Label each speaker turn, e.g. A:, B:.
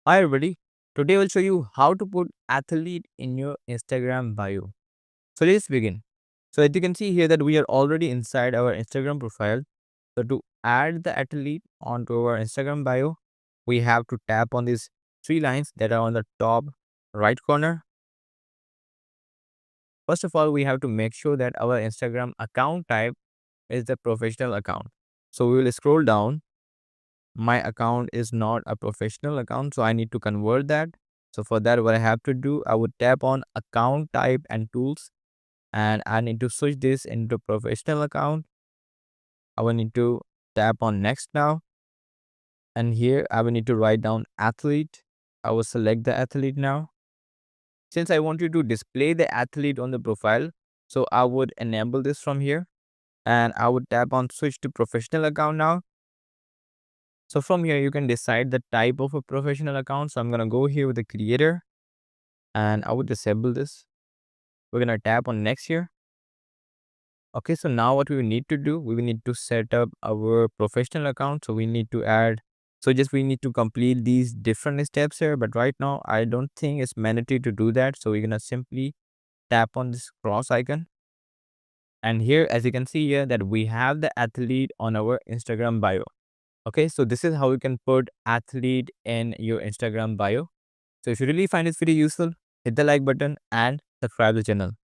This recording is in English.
A: Hi everybody. Today I'll show you how to put athlete in your Instagram bio. So let's begin. So as you can see here that we are already inside our Instagram profile. So to add the athlete onto our Instagram bio, we have to tap on these three lines that are on the top right corner. First of all, we have to make sure that our Instagram account type is the professional account. So we will scroll down. My account is not a professional account, so I need to convert that. So for that, what I have to do, I would tap on account type and tools, and I need to switch this into professional account. I will need to tap on next now, and here I will need to write down athlete. I will select the athlete now. Since I want you to display the athlete on the profile, so I would enable this from here, and I would tap on switch to professional account now. So from here, you can decide the type of a professional account. So I'm going to go here with the creator, and I would disable this. We're going to tap on next here. Okay, so now what we need to do, we will need to set up our professional account. So we need to add, so just we need to complete these different steps here. But right now, I don't think it's mandatory to do that. So we're going to simply tap on this cross icon. And here, as you can see here, that we have the athlete on our Instagram bio. Okay, so this is how you can put athlete in your Instagram bio. So if you really find this video useful, hit the like button and subscribe the channel.